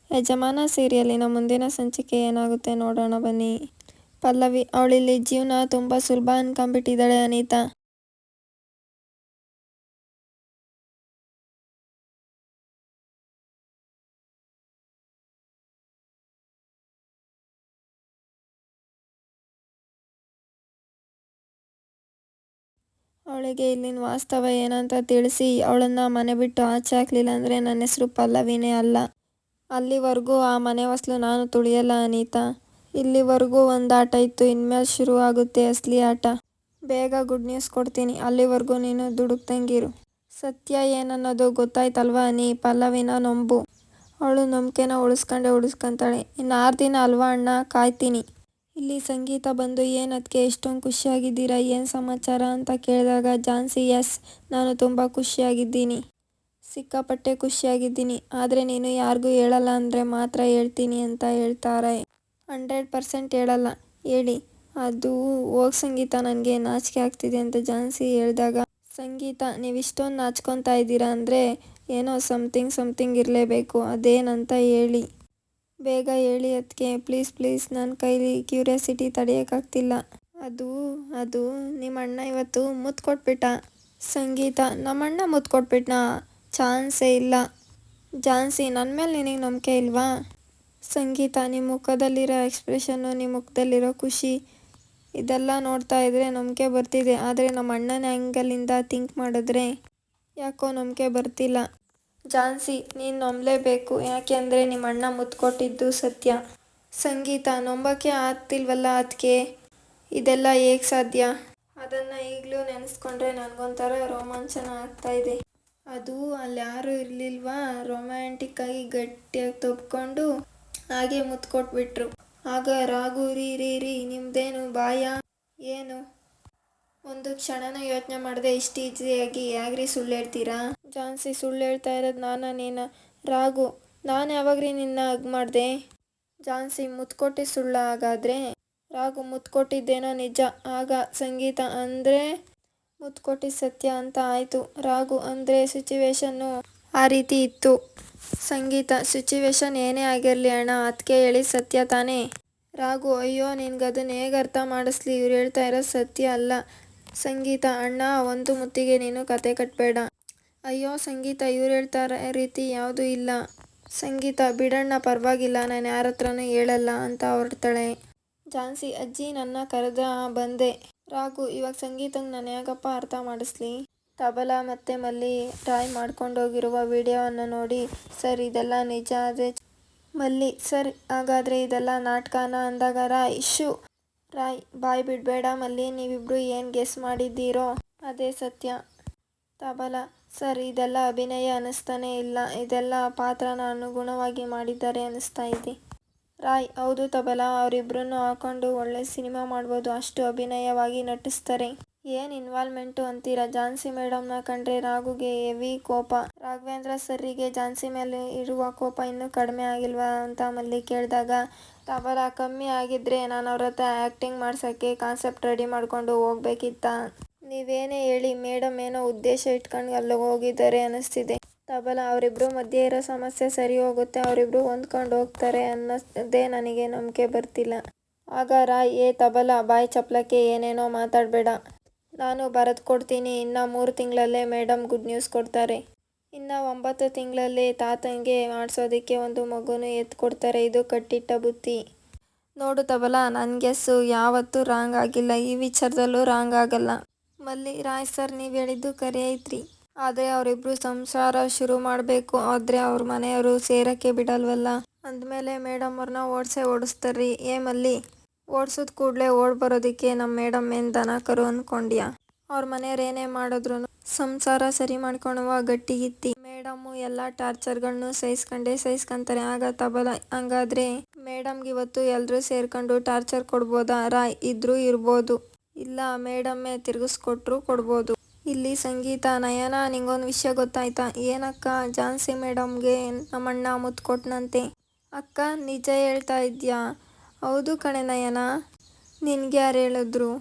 ಯಜಮಾನ ಸೀರಿಯಲಿನ ಮುಂದಿನ ಸಂಚಿಕೆ ಏನಾಗುತ್ತೆ ನೋಡೋಣ ಬನ್ನಿ. ಪಲ್ಲವಿ ಅವಳಿಲ್ಲಿ ಜೀವನ ತುಂಬ ಸುಲಭ ಅನ್ಕೊಂಬಿಟ್ಟಿದ್ದಾಳೆ ಅನಿತಾ. ಅವಳಿಗೆ ಇಲ್ಲಿನ ವಾಸ್ತವ ಏನಂತ ತಿಳಿಸಿ ಅವಳನ್ನ ಮನೆ ಬಿಟ್ಟು ಆಚೆ ಹಾಕ್ಲಿಲ್ಲ ಅಂದರೆ ನನ್ನ ಹೆಸರು ಪಲ್ಲವಿನೇ ಅಲ್ಲ. ಅಲ್ಲಿವರೆಗೂ ಆ ಮನೆ ಹೊಸ್ಲು ನಾನು ತುಳಿಯಲ್ಲ ಅನಿತಾ. ಇಲ್ಲಿವರೆಗೂ ಒಂದು ಆಟ ಇತ್ತು, ಇನ್ಮೇಲೆ ಶುರು ಆಗುತ್ತೆ ಅಸಲಿ ಆಟ. ಬೇಗ ಗುಡ್ ನ್ಯೂಸ್ ಕೊಡ್ತೀನಿ, ಅಲ್ಲಿವರೆಗೂ ನೀನು ದುಡುಕ್ದಂಗಿರು. ಸತ್ಯ ಏನನ್ನೋದು ಗೊತ್ತಾಯ್ತಲ್ವಾ ಪಲ್ಲವಿನ ನಂಬು. ಅವಳು ನಂಬಿಕೆನ ಉಳಿಸ್ಕೊಂತಾಳೆ. ಇನ್ನು 6 ದಿನ ಅಲ್ವಾ ಅಣ್ಣ, ಕಾಯ್ತೀನಿ. ಇಲ್ಲಿ ಸಂಗೀತ ಬಂದು ಏನದಕ್ಕೆ ಎಷ್ಟೊಂದು ಖುಷಿಯಾಗಿದ್ದೀರಾ, ಏನು ಸಮಾಚಾರ ಅಂತ ಕೇಳಿದಾಗ ಝಾನ್ಸಿ ಎಸ್, ನಾನು ತುಂಬ ಖುಷಿಯಾಗಿದ್ದೀನಿ, ಸಿಕ್ಕಾಪಟ್ಟೆ ಖುಷಿಯಾಗಿದ್ದೀನಿ. ಆದರೆ ನೀನು ಯಾರಿಗೂ ಹೇಳಲ್ಲ ಅಂದರೆ ಮಾತ್ರ ಹೇಳ್ತೀನಿ ಅಂತ ಹೇಳ್ತಾರೆ. 100% ಹೇಳಲ್ಲ ಹೇಳಿ. ಅದು ಹೋಗ್ ಸಂಗೀತ, ನನಗೆ ನಾಚಿಕೆ ಆಗ್ತಿದೆ ಅಂತ ಝಾನ್ಸಿ ಹೇಳಿದಾಗ, ಸಂಗೀತ ನೀವಿಷ್ಟೊಂದು ನಾಚ್ಕೊತಾ ಇದ್ದೀರಾ ಅಂದರೆ ಏನೋ ಸಮಥಿಂಗ್ ಇರಲೇಬೇಕು, ಅದೇನಂತ ಹೇಳಿ, ಬೇಗ ಹೇಳಿ ಅದಕ್ಕೆ ಪ್ಲೀಸ್ ನನ್ನ ಕೈಲಿ ಕ್ಯೂರಿಯಾಸಿಟಿ ತಡೆಯೋಕ್ಕಾಗ್ತಿಲ್ಲ. ಅದು ನಿಮ್ಮ ಅಣ್ಣ ಇವತ್ತು ಮುತ್ತು ಕೊಟ್ಬಿಟ್ಟ. ಸಂಗೀತ, ನಮ್ಮಣ್ಣ ಮುತ್ತು ಕೊಟ್ಬಿಟ್ನಾ? ಚಾನ್ಸೇ ಇಲ್ಲ. ಝಾನ್ಸಿ, ನನ್ನ ಮೇಲೆ ನಿನಗೆ ನಂಬಿಕೆ ಇಲ್ವಾ? ಸಂಗೀತ, ನಿಮ್ಮ ಮುಖದಲ್ಲಿರೋ ಎಕ್ಸ್ಪ್ರೆಷನ್ನು, ನಿಮ್ಮ ಮುಖದಲ್ಲಿರೋ ಖುಷಿ, ಇದೆಲ್ಲ ನೋಡ್ತಾ ಇದ್ರೆ ನಂಬಿಕೆ ಬರ್ತಿದೆ. ಆದರೆ ನಮ್ಮ ಅಣ್ಣನ ಆ್ಯಂಗಲಿಂದ ಥಿಂಕ್ ಮಾಡಿದ್ರೆ ಯಾಕೋ ನಂಬಿಕೆ ಬರ್ತಿಲ್ಲ. ಝಾನ್ಸಿ, ನೀನು ನಂಬಲೇಬೇಕು, ಯಾಕೆಂದರೆ ನಿಮ್ಮ ಅಣ್ಣ ಮುತ್ತು ಕೊಟ್ಟಿದ್ದು ಸತ್ಯ. ಸಂಗೀತ, ನಂಬೋಕ್ಕೆ ಆಗ್ತಿಲ್ವಲ್ಲ ಅದಕ್ಕೆ, ಇದೆಲ್ಲ ಹೇಗೆ ಸಾಧ್ಯ? ಅದನ್ನು ಈಗಲೂ ನೆನೆಸ್ಕೊಂಡ್ರೆ ನನಗೊಂಥರ ರೋಮಾಂಚನ ಆಗ್ತಾ ಇದೆ. ಅದು ಅಲ್ಲಿ ಯಾರೂ ಇರಲಿಲ್ವಾ, ರೊಮ್ಯಾಂಟಿಕ್ಕಾಗಿ ಗಟ್ಟಿಯಾಗಿ ತಬ್ಕೊಂಡು ಹಾಗೆ ಮುತ್ತು ಕೊಟ್ಬಿಟ್ರು. ಆಗ ರಾಘು, ರೀ ನಿಮ್ದೇನು ಬಾಯ ಏನು? ಒಂದು ಕ್ಷಣನೂ ಯೋಚನೆ ಮಾಡದೆ ಇಷ್ಟು ಈಸಿಯಾಗಿ ಯಾಗ್ರಿ ಸುಳ್ಳು ಹೇಳ್ತೀರಾ? ಝಾನ್ಸಿ, ಸುಳ್ಳು ಹೇಳ್ತಾ ಇರೋದು ನೀನಾ? ರಾಘು, ನಾನು ಯಾವಾಗ್ರಿ ನಿನ್ನ ಹಗ್ ಮಾಡಿದೆ? ಝಾನ್ಸಿ, ಮುತ್ತು ಕೊಟ್ಟಿದ್ದು ಸುಳ್ಳ ಹಾಗಾದ್ರೆ? ರಾಘು, ಮುತ್ತು ಕೊಟ್ಟಿದ್ದೇನೋ ನಿಜ. ಆಗ ಸಂಗೀತ, ಅಂದರೆ ಮುತ್ತು ಕೊಟ್ಟಿದ್ದು ಸತ್ಯ ಅಂತ ಆಯಿತು. ರಾಘು, ಅಂದರೆ ಸಿಚುವೇಶನ್ನು ಆ ರೀತಿ ಇತ್ತು. ಸಂಗೀತ, ಸಿಚುವೇಶನ್ ಏನೇ ಆಗಿರಲಿ ಅಣ್ಣ, ಅದಕ್ಕೆ ಹೇಳಿ ಸತ್ಯ ತಾನೇ? ರಾಘು, ಅಯ್ಯೋ ನಿನ್ಗದನ್ನು ಹೇಗೆ ಅರ್ಥ ಮಾಡಿಸ್ಲಿ, ಇವ್ರು ಹೇಳ್ತಾ ಇರೋದು ಸತ್ಯ ಅಲ್ಲ. ಸಂಗೀತ, ಅಣ್ಣ ಒಂದು ಮುತ್ತಿಗೆ ನೀನು ಕತೆ ಕಟ್ಟಬೇಡ. ಅಯ್ಯೋ ಸಂಗೀತ, ಇವ್ರು ಹೇಳ್ತಾ ರೀತಿ ಯಾವುದೂ ಇಲ್ಲ. ಸಂಗೀತ, ಬಿಡಣ್ಣ ಪರವಾಗಿಲ್ಲ, ನಾನು ಯಾರ ಹತ್ರನೂ ಹೇಳಲ್ಲ ಅಂತ ಹೊರಡ್ತಾಳೆ. ಝಾನ್ಸಿ, ಅಜ್ಜಿ ನನ್ನ ಕರೆದ ಬಂದೆ. ರಾಘು, ಇವಾಗ ಸಂಗೀತಂಗೆ ನಾನು ಯಾಕಪ್ಪ ಅರ್ಥ ಮಾಡಿಸ್ಲಿ? ತಬಲಾ ಮತ್ತು ಮಲ್ಲಿ ರಾಯ್ ಮಾಡ್ಕೊಂಡೋಗಿರುವ ವಿಡಿಯೋವನ್ನು ನೋಡಿ, ಸರ್ ಇದೆಲ್ಲ ನಿಜ ಆದರೆ ಮಲ್ಲಿ, ಸರ್ ಹಾಗಾದರೆ ಇದೆಲ್ಲ ನಾಟಕನ ಅಂದಾಗ ರಾಯ್ ಬಾಯ್ ಬಿಡಬೇಡ ಮಲ್ಲಿ, ನೀವಿಬ್ರು ಏನು ಗೆಸ್ ಮಾಡಿದ್ದೀರೋ ಅದೇ ಸತ್ಯ. ತಬಲಾ, ಸರ್ ಇದೆಲ್ಲ ಅಭಿನಯ ಅನ್ನಿಸ್ತಾನೇ ಇಲ್ಲ, ಇದೆಲ್ಲ ಪಾತ್ರನ ಅನುಗುಣವಾಗಿ ಮಾಡಿದ್ದಾರೆ ಅನ್ನಿಸ್ತಾ ಇದೆ. ರಾಯ್, ಹೌದು ತಬಲಾ, ಅವರಿಬ್ರನ್ನೂ ಹಾಕೊಂಡು ಒಳ್ಳೆ ಸಿನಿಮಾ ಮಾಡ್ಬೋದು, ಅಷ್ಟು ಅಭಿನಯವಾಗಿ ನಟಿಸ್ತಾರೆ. ಏನು ಇನ್ವಾಲ್ವ್ಮೆಂಟು ಅಂತೀರಾ? ಝಾನ್ಸಿ ಮೇಡಮ್ನ ಕಂಡ್ರೆ ರಾಘುಗೆ ಹೆವಿ ಕೋಪ. ರಾಘವೇಂದ್ರ ಸರ್ರಿಗೆ ಝಾನ್ಸಿ ಮೇಲೆ ಇರುವ ಕೋಪ ಇನ್ನೂ ಕಡಿಮೆ ಆಗಿಲ್ವಾ ಅಂತ ಮಲ್ಲಿ ಕೇಳಿದಾಗ, ತಬಲಾ, ಕಮ್ಮಿ ಆಗಿದ್ರೆ ನಾನು ಅವ್ರ ಹತ್ರ ಆ್ಯಕ್ಟಿಂಗ್ ಮಾಡ್ಸೋಕ್ಕೆ ಕಾನ್ಸೆಪ್ಟ್ ರೆಡಿ ಮಾಡ್ಕೊಂಡು ಹೋಗ್ಬೇಕಿತ್ತ? ನೀವೇನೇ ಹೇಳಿ, ಮೇಡಮ್ ಏನೋ ಉದ್ದೇಶ ಇಟ್ಕೊಂಡು ಅಲ್ಲಿಗೆ ಹೋಗಿದ್ದಾರೆ ಅನ್ನಿಸ್ತಿದೆ. ತಬಲಾ, ಅವರಿಬ್ರು ಮಧ್ಯೆ ಇರೋ ಸಮಸ್ಯೆ ಸರಿ ಹೋಗುತ್ತೆ, ಅವರಿಬ್ರು ಹೊಂದ್ಕೊಂಡು ಹೋಗ್ತಾರೆ ಅನ್ನೋದೇ ನನಗೆ ನಂಬಿಕೆ ಬರ್ತಿಲ್ಲ. ಆಗ ರಾಯ್, ತಬಲಾ, ಬಾಯಿ ಚಪ್ಲಕ್ಕೆ ಏನೇನೋ ಮಾತಾಡಬೇಡ, ನಾನು ಬರೆದು ಕೊಡ್ತೀನಿ, ಇನ್ನು 3 ತಿಂಗಳಲ್ಲೇ ಮೇಡಮ್ ಗುಡ್ ನ್ಯೂಸ್ ಕೊಡ್ತಾರೆ. ಇನ್ನು 9 ತಿಂಗಳಲ್ಲೇ ತಾತನಿಗೆ ಮಾಡಿಸೋದಕ್ಕೆ ಒಂದು ಮಗುನೂ ಕೊಡ್ತಾರೆ, ಇದು ಕಟ್ಟಿಟ್ಟ ಬುತ್ತಿ. ನೋಡು ತಬಲಾ, ನನ್ನ ಗೆಸ್ಸು ಯಾವತ್ತೂ ರಾಂಗ್ ಆಗಿಲ್ಲ, ಈ ವಿಚಾರದಲ್ಲೂ ರಾಂಗ್ ಆಗಲ್ಲ. ಮಲ್ಲಿ, ರಾಯ್ ಸರ್ ನೀವು ಹೇಳಿದ್ದು ಕರೆ ಐತ್ರಿ, ಆದರೆ ಅವರಿಬ್ರು ಸಂಸಾರ ಶುರು ಮಾಡಬೇಕು ಆದರೆ ಅವ್ರ ಮನೆಯವರು ಸೇರೋಕ್ಕೆ ಬಿಡಲ್ವಲ್ಲ, ಅಂದಮೇಲೆ ಮೇಡಮ್ ಅವ್ರನ್ನ ಓಡಿಸ್ತಾರ್ರಿ. ಮಲ್ಲಿ, ಓಡಿಸಿದ ಕೂಡಲೇ ಓಡ್ ಬರೋದಕ್ಕೆ ನಮ್ಮ ಮೇಡಮ್ ಏನು ದನ ಕರು ಅಂದ್ಕೊಂಡ್ಯಾ? ಅವ್ರ ಮನೆಯವ್ರು ಏನೇ ಮಾಡಿದ್ರು ಸಂಸಾರ ಸರಿ ಮಾಡ್ಕೊಳುವ ಗಟ್ಟಿಗಿತ್ತಿ. ಮೇಡಮ್ಮು ಎಲ್ಲ ಟಾರ್ಚರ್ಗಳನ್ನೂ ಸಹಿಸ್ಕೊಂತಾರೆ. ಆಗ ತಬಲಾ, ಹಂಗಾದ್ರೆ ಮೇಡಮ್ಗೆ ಇವತ್ತು ಎಲ್ಲರೂ ಸೇರ್ಕೊಂಡು ಟಾರ್ಚರ್ ಕೊಡ್ಬೋದಾ? ರಾಯ್, ಇದ್ರೂ ಇರ್ಬೋದು, ಇಲ್ಲ ಮೇಡಮ್ಮೇ ತಿರ್ಗಿಸ್ಕೊಟ್ರೂ ಕೊಡ್ಬೋದು. ಇಲ್ಲಿ ಸಂಗೀತ, ನಯನ ನಿಂಗೊಂದು ವಿಷಯ ಗೊತ್ತಾಯ್ತಾ? ಏನಕ್ಕ? ಝಾನ್ಸಿ ಮೇಡಮ್ಗೆ ನಮ್ಮಣ್ಣ ಮುತ್ತು ಕೊಟ್ನಂತೆ. ಅಕ್ಕ, ನಿಜ ಹೇಳ್ತಾ ಇದ್ಯಾ? ಹೌದು ಕಣೆ ನಯನ, ನಿನ್ಗೆ ಯಾರು ಹೇಳಿದ್ರು?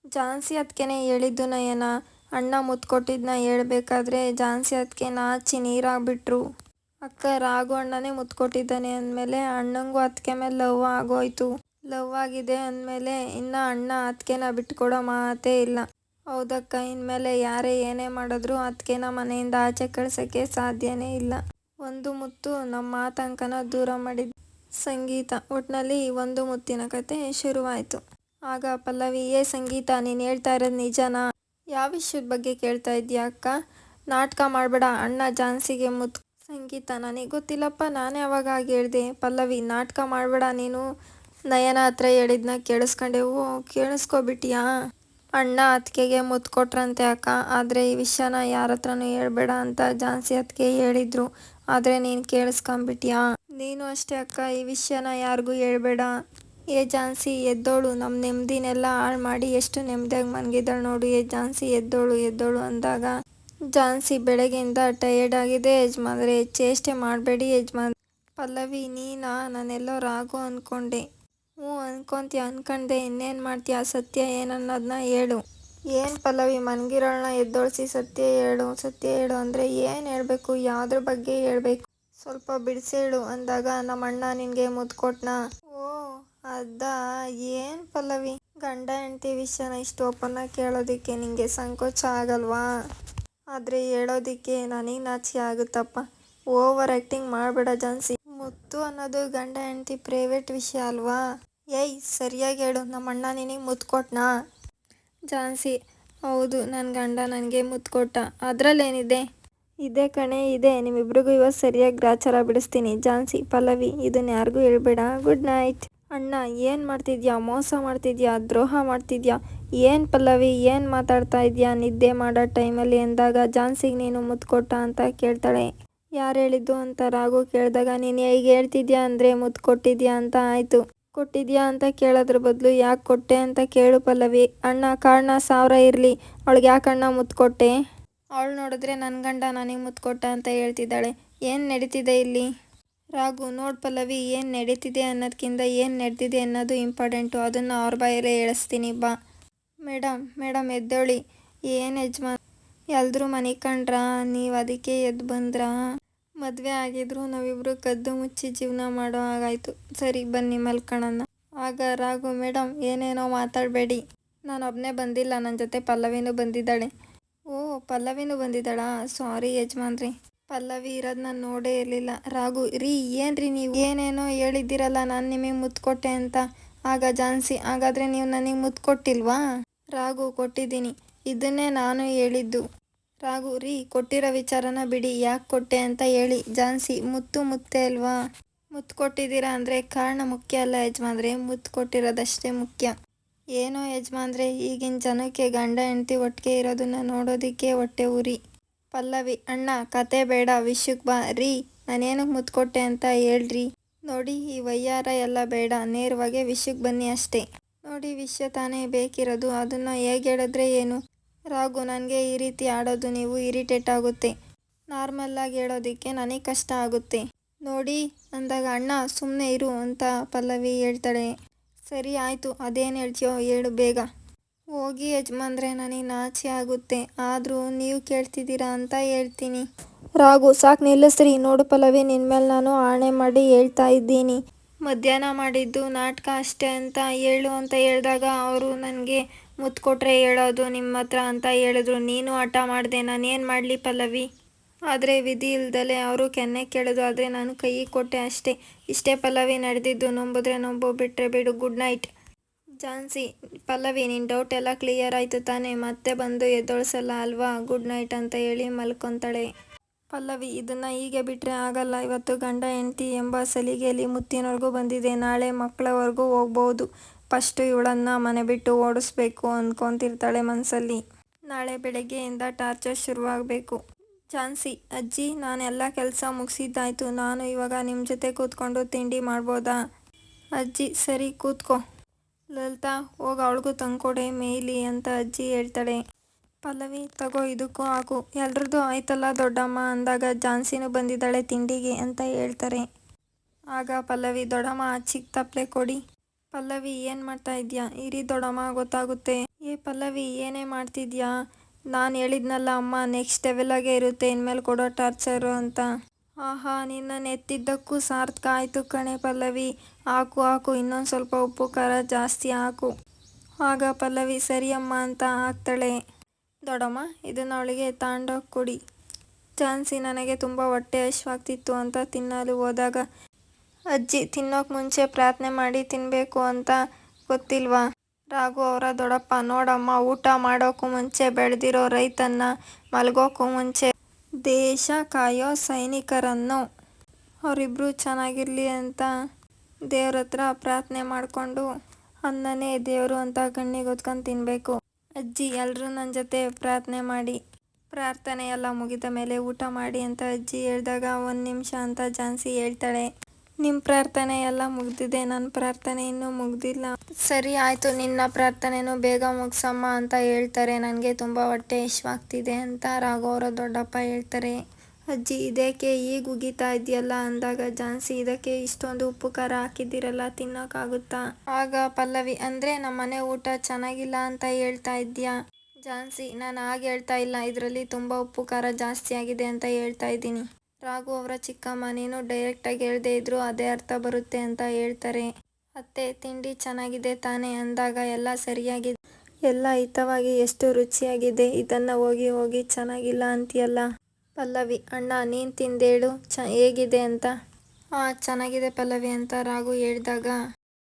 ಝಾನ್ಸಿ ಅದಕ್ಕೇನೆ ಹೇಳಿದ್ದು ನಯನ. ಅಣ್ಣ ಮುತ್ತು ಕೊಟ್ಟಿದ್ದನ್ನ ಹೇಳ್ಬೇಕಾದ್ರೆ ಝಾನ್ಸಿ ಅದಕ್ಕೆ ನಾಚಿ ನೀರಾಗ್ಬಿಟ್ರು. ಅಕ್ಕ ರಾಘು ಅಣ್ಣನೇ ಮುತ್ತು ಕೊಟ್ಟಿದ್ದಾನೆ ಅಂದಮೇಲೆ ಅಣ್ಣಂಗೂ ಅತ್ತಿಗೆ ಮೇಲೆ ಲವ್ ಆಗೋಯ್ತು. ಲವ್ ಆಗಿದೆ ಅಂದಮೇಲೆ ಇನ್ನು ಅಣ್ಣ ಅತ್ತಿಗೆನ ಬಿಟ್ಕೊಡೋ ಮಾತೇ ಇಲ್ಲ. ಹೌದಕ್ಕ, ಇನ್ಮೇಲೆ ಯಾರೇ ಏನೇ ಮಾಡಿದ್ರು ಅತ್ತಿಗೆನ ಮನೆಯಿಂದ ಆಚೆ ಕಳ್ಸೋಕ್ಕೆ ಸಾಧ್ಯನೇ ಇಲ್ಲ. ಒಂದು ಮುತ್ತು ನಮ್ಮ ಆತಂಕನ ದೂರ ಮಾಡಿದ ಸಂಗೀತ. ಒಟ್ನಲ್ಲಿ ಒಂದು ಮುತ್ತಿನ ಕತೆ ಶುರುವಾಯಿತು. ಆಗ ಪಲ್ಲವಿ, ಏ ಸಂಗೀತ, ನೀನು ಹೇಳ್ತಾ ಇರೋದು ನಿಜನಾ? ಯಾವ ವಿಷಯದ ಬಗ್ಗೆ ಕೇಳ್ತಾ ಇದೀಯ ಅಕ್ಕ? ನಾಟಕ ಮಾಡಬೇಡ, ಅಣ್ಣ ಜಾನ್ಸಿಗೆ ಮುತ್ತು. ಸಂಗೀತ, ನನಗೆ ಗೊತ್ತಿಲ್ಲಪ್ಪ, ನಾನು ಯಾವಾಗ ಹಾಗೆ ಹೇಳ್ದೆ? ಪಲ್ಲವಿ, ನಾಟಕ ಮಾಡಬೇಡ ನೀನು. ನಯನ ಹತ್ರ ಹೇಳಿದ್ನ ಕೇಳಿಸ್ಕೊಂಡೆ? ಓ, ಕೇಳಿಸ್ಕೊಬಿಟ್ಟಿಯಾ? ಅಣ್ಣ ಅತ್ತಿಗೆಗೆ ಮುತ್ತು ಕೊಟ್ರಂತೆ ಅಕ್ಕ, ಆದರೆ ಈ ವಿಷಯನ ಯಾರ ಹತ್ರನೂ ಹೇಳ್ಬೇಡ ಅಂತ ಜಾನ್ಸಿ ಅತ್ತಿಗೆ ಹೇಳಿದ್ರು. ಆದರೆ ನೀನು ಕೇಳಿಸ್ಕೊಂಬಿಟ್ಟಿಯಾ? ನೀನು ಅಷ್ಟೇ ಅಕ್ಕ, ಈ ವಿಷಯನ ಯಾರಿಗೂ ಹೇಳ್ಬೇಡ. ಏ ಜಾನ್ಸಿ ಎದ್ದೋಳು, ನಮ್ಮ ನೆಮ್ಮದಿನೆಲ್ಲ ಹಾಳು ಮಾಡಿ ಎಷ್ಟು ನೆಮ್ಮದಿಯಾಗಿ ಮನ್ಗಿದ್ದಾಳೆ ನೋಡು. ಏ ಜಾನ್ಸಿ ಎದ್ದೋಳು ಎದ್ದೋಳು ಅಂದಾಗ, ಜಾನ್ಸಿ, ಬೆಳಗ್ಗೆಯಿಂದ ಟಯರ್ಡ್ ಆಗಿದೆ ಯಜಮಾನ್ರೆ, ಚೇಷ್ಟೆ ಮಾಡಬೇಡಿ ಯಜಮಾನ್. ಪಲ್ಲವಿ, ನೀನಾ? ನಾನೆಲ್ಲೋ ರಾಘು ಅಂದ್ಕೊಂಡೆ. ಹ್ಞೂ ಅನ್ಕೊಂತೀಯ, ಅನ್ಕಂಡೆ, ಇನ್ನೇನು ಮಾಡ್ತೀಯ? ಸತ್ಯ ಏನನ್ನೋದನ್ನ ಹೇಳು. ಏನು ಪಲ್ಲವಿ, ಮನ್ಗಿರೋಳನ್ನ ಎದ್ದೋಳಿಸಿ ಸತ್ಯ ಹೇಳು ಸತ್ಯ ಹೇಳು ಅಂದರೆ ಏನು ಹೇಳಬೇಕು? ಯಾವುದ್ರ ಬಗ್ಗೆ ಹೇಳಬೇಕು? ಸ್ವಲ್ಪ ಬಿಡಿಸಿ ಹೇಳು ಅಂದಾಗ, ನಮ್ಮ ಅಣ್ಣ ನಿನಗೆ ಮುತ್ತು ಕೊಟ್ನಾ? ಓ ಅದಾ? ಏನು ಪಲ್ಲವಿ, ಗಂಡ ಹೆಂಡತಿ ವಿಷಯನ ಇಷ್ಟು ಓಪನ್ನಾಗಿ ಕೇಳೋದಕ್ಕೆ ನಿನಗೆ ಸಂಕೋಚ ಆಗಲ್ವಾ? ಆದರೆ ಹೇಳೋದಕ್ಕೆ ನನಗೆ ನಾಚಿಕೆ ಆಗುತ್ತಪ್ಪ. ಓವರ್ ಆ್ಯಕ್ಟಿಂಗ್ ಮಾಡಬೇಡ ಜಾನ್ಸಿ. ಮುತ್ತು ಅನ್ನೋದು ಗಂಡ ಹೆಂಡತಿ ಪ್ರೈವೇಟ್ ವಿಷಯ ಅಲ್ವಾ? ಏಯ್, ಸರಿಯಾಗಿ ಹೇಳು, ನಮ್ಮ ಅಣ್ಣ ನಿನಗೆ ಮುತ್ತು ಕೊಟ್ನಾ? ಜಾನ್ಸಿ, ಹೌದು, ನನ್ನ ಗಂಡ ನನಗೆ ಮುತ್ತು ಕೊಟ್ಟ. ಅದರಲ್ಲೇನಿದೆ? ಇದೆ ಕಣೆ ಇದೆ, ನಿಮ್ಮಿಬ್ರಿಗೂ ಇವತ್ತು ಸರಿಯಾಗಿ ಗ್ರಾಚಾರ ಬಿಡಿಸ್ತೀನಿ. ಜಾನ್ಸಿ, ಪಲ್ಲವಿ, ಇದನ್ನ ಯಾರಿಗೂ ಹೇಳ್ಬೇಡ. Good night. ಅಣ್ಣ, ಏನು ಮಾಡ್ತಿದ್ಯಾ? ಮೋಸ ಮಾಡ್ತಿದ್ಯಾ? ದ್ರೋಹ ಮಾಡ್ತಿದ್ಯಾ? ಏನು ಪಲ್ಲವಿ, ಏನು ಮಾತಾಡ್ತಾ ಇದೆಯಾ ನಿದ್ದೆ ಮಾಡೋ ಟೈಮಲ್ಲಿ ಅಂದಾಗ, ಜಾನ್ಸಿಗೆ ನೀನು ಮುತ್ತು ಕೊಟ್ಟ ಅಂತ ಕೇಳ್ತಾಳೆ. ಯಾರು ಹೇಳಿದ್ದು ಅಂತ ರಾಘು ಕೇಳಿದಾಗ, ನೀನು ಹೇಗೆ ಹೇಳ್ತಿದ್ಯಾ ಅಂದರೆ ಮುತ್ತು ಕೊಟ್ಟಿದ್ಯಾ ಅಂತ ಆಯಿತು. ಕೊಟ್ಟಿದ್ಯಾ ಅಂತ ಕೇಳೋದ್ರ ಬದಲು ಯಾಕೆ ಕೊಟ್ಟೆ ಅಂತ ಕೇಳು ಪಲ್ಲವಿ. ಅಣ್ಣ, ಕಾರಣ 1000 ಇರಲಿ, ಅವಳಿಗೆ ಯಾಕೆ ಅಣ್ಣ ಮುತ್ತು ಕೊಟ್ಟೆ? ಅವಳು ನೋಡಿದ್ರೆ ನನ್ನ ಗಂಡ ನನಗೆ ಮುತ್ತು ಕೊಟ್ಟ ಅಂತ ಹೇಳ್ತಿದ್ದಾಳೆ. ಏನು ನಡೀತಿದೆ ಇಲ್ಲಿ? ರಾಘು, ನೋಡು ಪಲ್ಲವಿ, ಏನು ನಡೀತಿದೆ ಅನ್ನೋದಕ್ಕಿಂತ ಏನು ನಡೆದಿದೆ ಅನ್ನೋದು ಇಂಪಾರ್ಟೆಂಟು. ಅದನ್ನು ಅವ್ರ ಬಾಯಲ್ಲೇ ಹೇಳಿಸ್ತೀನಿ ಬಾ. ಮೇಡಮ್ ಎದ್ದೇಳಿ. ಏನು ಯಜಮಾನ್, ಎಲ್ರೂ ಮನೆ ಕಂಡ್ರಾ? ನೀವು ಅದಕ್ಕೆ ಎದ್ದು ಬಂದ್ರಾ? ಮದುವೆ ಆಗಿದ್ರು ನಾವಿಬ್ಬರು ಕದ್ದು ಮುಚ್ಚಿ ಜೀವನ ಮಾಡೋ ಹಾಗಾಯಿತು. ಸರಿ ಬನ್ನಿ ಮಲ್ಕೊಳ್ಳೋಣ. ಆಗ ರಾಘು, ಮೇಡಮ್ ಏನೇನೋ ಮಾತಾಡಬೇಡಿ, ನಾನು ಒಬ್ಬನೇ ಬಂದಿಲ್ಲ, ನನ್ನ ಜೊತೆ ಪಲ್ಲವಿನೂ ಬಂದಿದ್ದಾಳೆ. ಓ, ಪಲ್ಲವಿನೂ ಬಂದಿದ್ದಾಳಾ? ಸಾರಿ ಯಜಮಾನ್ರಿ, ಪಲ್ಲವಿ ಇರೋದು ನಾನು ನೋಡೇ ಇರಲಿಲ್ಲ. ರಾಘು, ರೀ ಏನ್ರಿ ನೀವು ಏನೇನೋ ಹೇಳಿದ್ದೀರಲ್ಲ ನಾನು ನಿಮಗೆ ಮುತ್ತು ಕೊಟ್ಟೆ ಅಂತ. ಆಗ ಜಾನ್ಸಿ, ಹಾಗಾದರೆ ನೀವು ನನಗೆ ಮುತ್ತು ಕೊಟ್ಟಿಲ್ವಾ? ರಾಘು, ಕೊಟ್ಟಿದ್ದೀನಿ, ಇದನ್ನೇ ನಾನು ಹೇಳಿದ್ದು. ರಾಘು, ರೀ ಕೊಟ್ಟಿರೋ ವಿಚಾರನ ಬಿಡಿ, ಯಾಕೆ ಕೊಟ್ಟೆ ಅಂತ ಹೇಳಿ. ಜಾನ್ಸಿ, ಮುತ್ತೇ ಅಲ್ವಾ? ಮುತ್ತು ಕೊಟ್ಟಿದ್ದೀರಾ ಅಂದರೆ ಕಾರಣ ಮುಖ್ಯ ಅಲ್ಲ ಯಜಮಾನ್ರೆ, ಮುತ್ತು ಕೊಟ್ಟಿರೋದಷ್ಟೇ ಮುಖ್ಯ. ಏನೋ ಯಜಮಾನ್ರೆ, ಈಗಿನ ಜನಕ್ಕೆ ಗಂಡ ಹೆಂಡತಿ ಒಟ್ಟಿಗೆ ಇರೋದನ್ನ ನೋಡೋದಕ್ಕೆ ಹೊಟ್ಟೆ ಉರಿ. ಪಲ್ಲವಿ, ಅಣ್ಣ ಕತೆ ಬೇಡ, ವಿಷಯಕ್ಕೆ ಬಾ. ರೀ, ನಾನೇನಕ್ಕೆ ಮುತ್ತು ಕೊಟ್ಟೆ ಅಂತ ಹೇಳ್ರಿ. ನೋಡಿ, ಈ ವಯ್ಯಾರ ಎಲ್ಲ ಬೇಡ, ನೇರವಾಗಿ ವಿಷಯಕ್ಕೆ ಬನ್ನಿ ಅಷ್ಟೇ. ನೋಡಿ, ವಿಷಯ ತಾನೇ ಬೇಕಿರೋದು, ಅದನ್ನು ಹೇಗೆ ಹೇಳಿದ್ರೆ ಏನು? ರಾಘು, ನನಗೆ ಈ ರೀತಿ ಆಡೋದು ನೀವು ಇರಿಟೇಟ್ ಆಗುತ್ತೆ. ನಾರ್ಮಲ್ಲಾಗಿ ಹೇಳೋದಕ್ಕೆ ನನಗೆ ಕಷ್ಟ ಆಗುತ್ತೆ ನೋಡಿ ಅಂದಾಗ, ಅಣ್ಣ ಸುಮ್ಮನೆ ಇರು ಅಂತ ಪಲ್ಲವಿ ಹೇಳ್ತಾಳೆ. ಸರಿ ಆಯಿತು, ಅದೇನು ಹೇಳ್ತೀಯೋ ಹೇಳು ಬೇಗ. ಹೋಗಿ ಯಜಮಾನ್ರೆ, ನನಗೆ ನಾಚಿ ಆಗುತ್ತೆ, ಆದರೂ ನೀವು ಕೇಳ್ತಿದ್ದೀರಾ ಅಂತ ಹೇಳ್ತೀನಿ. ರಾಘು, ಸಾಕು ನಿಲ್ಲಿಸ್ರಿ. ನೋಡು ಪಲ್ಲವಿ, ನಿನ್ನ ಮೇಲೆ ನಾನು ಆಣೆ ಮಾಡಿ ಹೇಳ್ತಾ ಇದ್ದೀನಿ, ಮಧ್ಯಾಹ್ನ ಮಾಡಿದ್ದು ನಾಟಕ ಅಷ್ಟೇ ಅಂತ ಹೇಳು ಅಂತ ಹೇಳಿದಾಗ, ಅವರು ನನಗೆ ಮುತ್ತು ಕೊಟ್ಟರೆ ಹೇಳೋದು ನಿಮ್ಮ ಹತ್ರ ಅಂತ ಹೇಳಿದ್ರು. ನೀನು ಹಠ ಮಾಡಿದೆ, ನಾನೇನು ಮಾಡಲಿ ಪಲ್ಲವಿ? ಆದರೆ ವಿಧಿ ಇಲ್ದಲೆ ಅವರು ಕೆನ್ನೆ ಕೇಳೋದು, ಆದರೆ ನಾನು ಕೈ ಕೊಟ್ಟೆ ಅಷ್ಟೇ. ಇಷ್ಟೇ ಪಲ್ಲವಿ ನಡೆದಿದ್ದು, ನಂಬಿದ್ರೆ ನಂಬು, ಬಿಟ್ಟರೆ ಬಿಡು. Good night. ಜಾನ್ಸಿ, ಪಲ್ಲವಿ, ನಿನ್ನ ಡೌಟ್ ಎಲ್ಲ ಕ್ಲಿಯರ್ ಆಯಿತು ತಾನೇ? ಮತ್ತೆ ಬಂದು ಎದ್ದೊಳಿಸಲ್ಲ ಅಲ್ವಾ? ಗುಡ್ ನೈಟ್ ಅಂತ ಹೇಳಿ ಮಲ್ಕೊತಾಳೆ. ಪಲ್ಲವಿ, ಇದನ್ನು ಹೀಗೆ ಬಿಟ್ಟರೆ ಆಗಲ್ಲ. ಇವತ್ತು ಗಂಡ ಹೆಂಡತಿ ಎಂಬ ಸಲಿಗೆಯಲ್ಲಿ ಮುತ್ತಿನವರೆಗೂ ಬಂದಿದೆ, ನಾಳೆ ಮಕ್ಕಳವರೆಗೂ ಹೋಗ್ಬೋದು. ಫಸ್ಟು ಇವಳನ್ನು ಮನೆ ಬಿಟ್ಟು ಓಡಿಸ್ಬೇಕು ಅಂದ್ಕೊತಿರ್ತಾಳೆ ಮನಸ್ಸಲ್ಲಿ. ನಾಳೆ ಬೆಳಗ್ಗೆಯಿಂದ ಟಾರ್ಚರ್ ಶುರುವಾಗಬೇಕು. ಜಾನ್ಸಿ, ಅಜ್ಜಿ, ನಾನೆಲ್ಲ ಕೆಲಸ ಮುಗಿಸಿದ್ದಾಯ್ತು, ನಾನು ಇವಾಗ ನಿಮ್ಮ ಜೊತೆ ಕೂತ್ಕೊಂಡು ತಿಂಡಿ ಮಾಡ್ಬೋದಾ? ಅಜ್ಜಿ, ಸರಿ ಕೂತ್ಕೋ. ಲಲಿತಾ, ಹೋಗಿ ಅವಳಿಗೂ ತಂದ್ಕೊಡೆ ಮೇಯ್ಲಿ ಅಂತ ಅಜ್ಜಿ ಹೇಳ್ತಾಳೆ. ಪಲ್ಲವಿ, ತಗೋ ಇದಕ್ಕೂ ಹಾಕು. ಎಲ್ರದ್ದು ಆಯ್ತಲ್ಲ ದೊಡ್ಡಮ್ಮ ಅಂದಾಗ, ಜಾನ್ಸಿನೂ ಬಂದಿದ್ದಾಳೆ ತಿಂಡಿಗೆ ಅಂತ ಹೇಳ್ತಾರೆ. ಆಗ ಪಲ್ಲವಿ, ದೊಡ್ಡಮ್ಮ ಚಿಕ್ಕ ತಪ್ಪಲೆ ಕೊಡಿ. ಪಲ್ಲವಿ, ಏನು ಮಾಡ್ತಾ ಇದೆಯಾ? ಇರಿ ದೊಡ್ಡಮ್ಮ, ಗೊತ್ತಾಗುತ್ತೆ. ಏ ಪಲ್ಲವಿ, ಏನೇ ಮಾಡ್ತಿದ್ಯಾ? ನಾನು ಹೇಳಿದ್ನಲ್ಲ ಅಮ್ಮ, ನೆಕ್ಸ್ಟ್ ಲೆವೆಲಾಗೆ ಇರುತ್ತೆ ಇನ್ಮೇಲೆ ಕೊಡೋ ಟಾರ್ಚರು ಅಂತ. ಆಹಾ, ನಿನ್ನನ್ನು ಎತ್ತಿದ್ದಕ್ಕೂ ಸಾರ್ಥಕ ಆಯ್ತು ಕಣೆ ಪಲ್ಲವಿ. ಹಾಕು ಹಾಕು, ಇನ್ನೊಂದು ಸ್ವಲ್ಪ ಉಪ್ಪು ಖಾರ ಜಾಸ್ತಿ ಹಾಕು. ಆಗ ಪಲ್ಲವಿ ಸರಿ ಅಮ್ಮ ಅಂತ ಹಾಕ್ತಾಳೆ. ದೊಡ್ಡಮ್ಮ, ಇದನ್ನು ಅವಳಿಗೆ ತಾಂಡೋಗಿ ಕೊಡಿ. ಝಾನ್ಸಿ ನನಗೆ ತುಂಬ ಹೊಟ್ಟೆ ಹಶ್ವಾಗ್ತಿತ್ತು ಅಂತ ತಿನ್ನಲು ಹೋದಾಗ, ಅಜ್ಜಿ ತಿನ್ನೋಕೆ ಮುಂಚೆ ಪ್ರಾರ್ಥನೆ ಮಾಡಿ ತಿನ್ನಬೇಕು ಅಂತ ಗೊತ್ತಿಲ್ವಾ? ರಾಘು ಅವರ ದೊಡ್ಡಪ್ಪ, ನೋಡಮ್ಮ, ಊಟ ಮಾಡೋಕ್ಕೂ ಮುಂಚೆ ಬೆಳೆದಿರೋ ರೈತನ್ನ, ಮಲಗೋಕ್ಕೂ ಮುಂಚೆ ದೇಶ ಕಾಯೋ ಸೈನಿಕರನ್ನು, ಅವರಿಬ್ರು ಚೆನ್ನಾಗಿರ್ಲಿ ಅಂತ ದೇವ್ರ ಹತ್ರ ಪ್ರಾರ್ಥನೆ ಮಾಡಿಕೊಂಡು ಅನ್ನನೇ ದೇವರು ಅಂತ ಕಣ್ಣಿಗೆ ಹೊತ್ಕೊಂಡು ತಿನ್ನಬೇಕು. ಅಜ್ಜಿ, ಎಲ್ಲರೂ ನನ್ನ ಜೊತೆ ಪ್ರಾರ್ಥನೆ ಮಾಡಿ. ಪ್ರಾರ್ಥನೆ ಎಲ್ಲ ಮುಗಿದ ಮೇಲೆ ಊಟ ಮಾಡಿ ಅಂತ ಅಜ್ಜಿ ಹೇಳಿದಾಗ, ಒಂದು ನಿಮಿಷ ಅಂತ ಝಾನ್ಸಿ ಹೇಳ್ತಾಳೆ. ನಿಮ್ಮ ಪ್ರಾರ್ಥನೆ ಎಲ್ಲ ಮುಗ್ದಿದೆ, ನನ್ನ ಪ್ರಾರ್ಥನೆ ಇನ್ನೂ ಮುಗ್ದಿಲ್ಲ. ಸರಿ ಆಯಿತು, ನಿನ್ನ ಪ್ರಾರ್ಥನೆನೂ ಬೇಗ ಮುಗಿಸಮ್ಮ ಅಂತ ಹೇಳ್ತಾರೆ. ನನಗೆ ತುಂಬ ಹೊಟ್ಟೆ ಹಶ್ವಾಗ್ತಿದೆ ಅಂತ ರಾಘು ಅವರ ದೊಡ್ಡಪ್ಪ ಹೇಳ್ತಾರೆ. ಅಜ್ಜಿ, ಇದೇಕೆ ಈಗ ಉಗೀತಾ ಇದೆಯಲ್ಲ ಅಂದಾಗ ಝಾನ್ಸಿ, ಇದಕ್ಕೆ ಇಷ್ಟೊಂದು ಉಪ್ಪು ಖಾರ ಹಾಕಿದ್ದೀರಲ್ಲ, ತಿನ್ನೋಕ್ಕಾಗುತ್ತಾ? ಆಗ ಪಲ್ಲವಿ, ಅಂದರೆ ನಮ್ಮನೆ ಊಟ ಚೆನ್ನಾಗಿಲ್ಲ ಅಂತ ಹೇಳ್ತಾ ಇದ್ದೀಯಾ? ಝಾನ್ಸಿ, ನಾನು ಹಾಗೆ ಹೇಳ್ತಾ ಇಲ್ಲ, ಇದರಲ್ಲಿ ತುಂಬ ಉಪ್ಪು ಖಾರ ಜಾಸ್ತಿ ಆಗಿದೆ ಅಂತ ಹೇಳ್ತಾ ಇದ್ದೀನಿ. ರಾಘು ಅವರ ಚಿಕ್ಕಮ್ಮ, ನೀನು ಡೈರೆಕ್ಟಾಗಿ ಹೇಳದೇ ಇದ್ರೂ ಅದೇ ಅರ್ಥ ಬರುತ್ತೆ ಅಂತ ಹೇಳ್ತಾರೆ. ಅತ್ತೆ, ತಿಂಡಿ ಚೆನ್ನಾಗಿದೆ ತಾನೇ ಅಂದಾಗ, ಎಲ್ಲ ಸರಿಯಾಗಿದೆ, ಎಲ್ಲ ಹಿತವಾಗಿ ಎಷ್ಟು ರುಚಿಯಾಗಿದೆ, ಇದನ್ನು ಹೋಗಿ ಹೋಗಿ ಚೆನ್ನಾಗಿಲ್ಲ ಅಂತೀಯಲ್ಲ. ಪಲ್ಲವಿ, ಅಣ್ಣ ನೀನು ತಿಂದೇಳು ಹೇಗಿದೆ ಅಂತ. ಚೆನ್ನಾಗಿದೆ ಪಲ್ಲವಿ ಅಂತ ರಾಘು ಹೇಳಿದಾಗ,